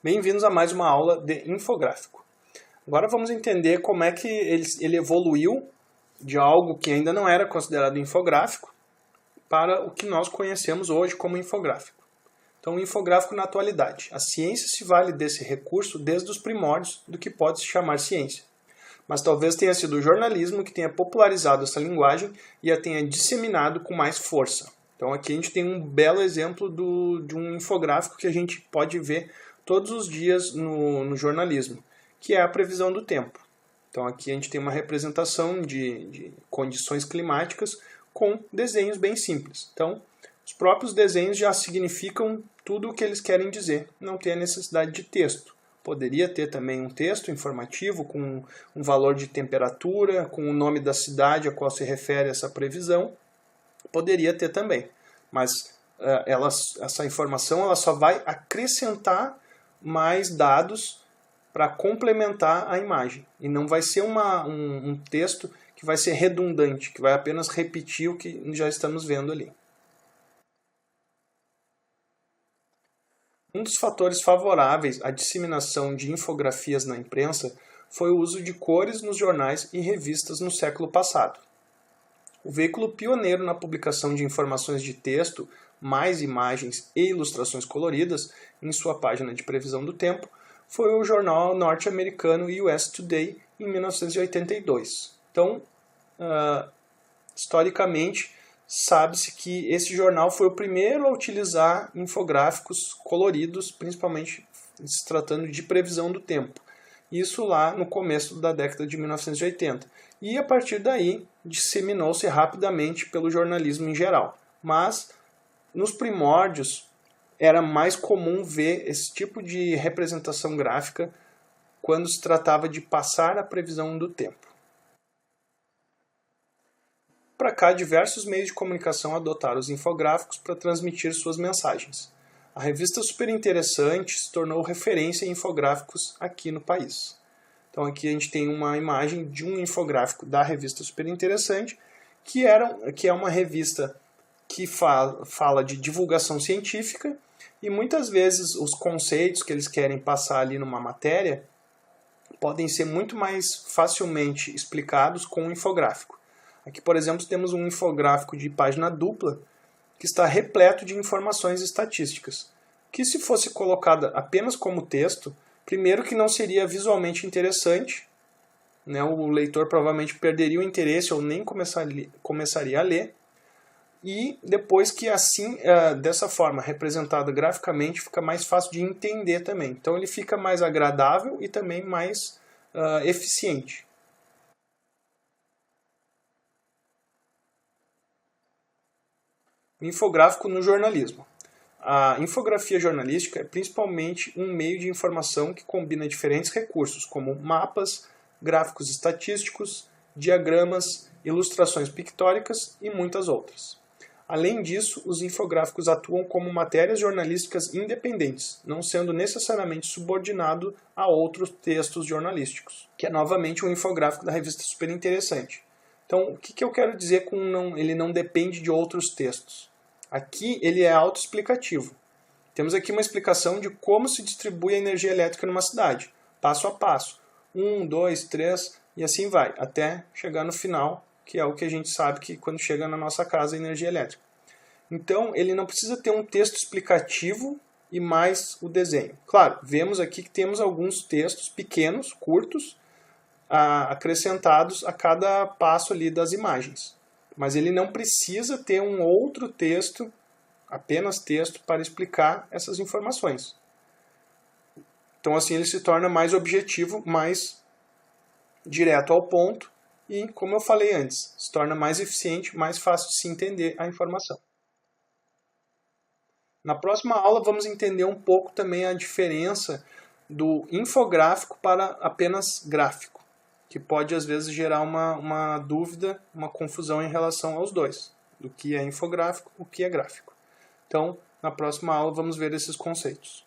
Bem-vindos a mais uma aula de infográfico. Agora vamos entender como é que ele evoluiu de algo que ainda não era considerado infográfico para o que nós conhecemos hoje como infográfico. Então, o infográfico na atualidade. A ciência se vale desse recurso desde os primórdios do que pode se chamar ciência. Mas talvez tenha sido o jornalismo que tenha popularizado essa linguagem e a tenha disseminado com mais força. Então aqui a gente tem um belo exemplo de um infográfico que a gente pode ver todos os dias no jornalismo, que é a previsão do tempo. Então aqui a gente tem uma representação de condições climáticas com desenhos bem simples. Então os próprios desenhos já significam tudo o que eles querem dizer, não tem a necessidade de texto. Poderia ter também um texto informativo com um valor de temperatura, com o nome da cidade a qual se refere essa previsão. Poderia ter também, mas essa informação ela só vai acrescentar mais dados para complementar a imagem. E não vai ser um texto que vai ser redundante, que vai apenas repetir o que já estamos vendo ali. Um dos fatores favoráveis à disseminação de infografias na imprensa foi o uso de cores nos jornais e revistas no século passado. O veículo pioneiro na publicação de informações de texto, mais imagens e ilustrações coloridas em sua página de previsão do tempo foi o jornal norte-americano US Today em 1982. Então, historicamente, sabe-se que esse jornal foi o primeiro a utilizar infográficos coloridos, principalmente se tratando de previsão do tempo. Isso lá no começo da década de 1980. E a partir daí disseminou-se rapidamente pelo jornalismo em geral. Mas nos primórdios era mais comum ver esse tipo de representação gráfica quando se tratava de passar a previsão do tempo. Para cá, diversos meios de comunicação adotaram os infográficos para transmitir suas mensagens. A revista Super Interessante se tornou referência em infográficos aqui no país. Então aqui a gente tem uma imagem de um infográfico da revista Super Interessante, que é uma revista que fala de divulgação científica e muitas vezes os conceitos que eles querem passar ali numa matéria podem ser muito mais facilmente explicados com um infográfico. Aqui, por exemplo, temos um infográfico de página dupla que está repleto de informações estatísticas, que se fosse colocada apenas como texto, primeiro que não seria visualmente interessante, né? O leitor provavelmente perderia o interesse ou nem começaria a ler, e depois que assim, dessa forma, representado graficamente, fica mais fácil de entender também. Então ele fica mais agradável e também mais eficiente. O infográfico no jornalismo. A infografia jornalística é principalmente um meio de informação que combina diferentes recursos, como mapas, gráficos estatísticos, diagramas, ilustrações pictóricas e muitas outras. Além disso, os infográficos atuam como matérias jornalísticas independentes, não sendo necessariamente subordinado a outros textos jornalísticos, que é novamente um infográfico da revista Super Interessante. Então, o que eu quero dizer com ele não depende de outros textos? Aqui ele é autoexplicativo. Temos aqui uma explicação de como se distribui a energia elétrica numa cidade, passo a passo. 1, 2, 3 e assim vai, até chegar no final, que é o que a gente sabe que quando chega na nossa casa a energia elétrica. Então ele não precisa ter um texto explicativo e mais o desenho. Claro, vemos aqui que temos alguns textos pequenos, curtos, acrescentados a cada passo ali das imagens. Mas ele não precisa ter um outro texto, apenas texto, para explicar essas informações. Então assim ele se torna mais objetivo, mais direto ao ponto e, como eu falei antes, se torna mais eficiente, mais fácil de se entender a informação. Na próxima aula vamos entender um pouco também a diferença do infográfico para apenas gráfico, que pode às vezes gerar uma dúvida, uma confusão em relação aos dois, do que é infográfico, o que é gráfico. Então, na próxima aula vamos ver esses conceitos.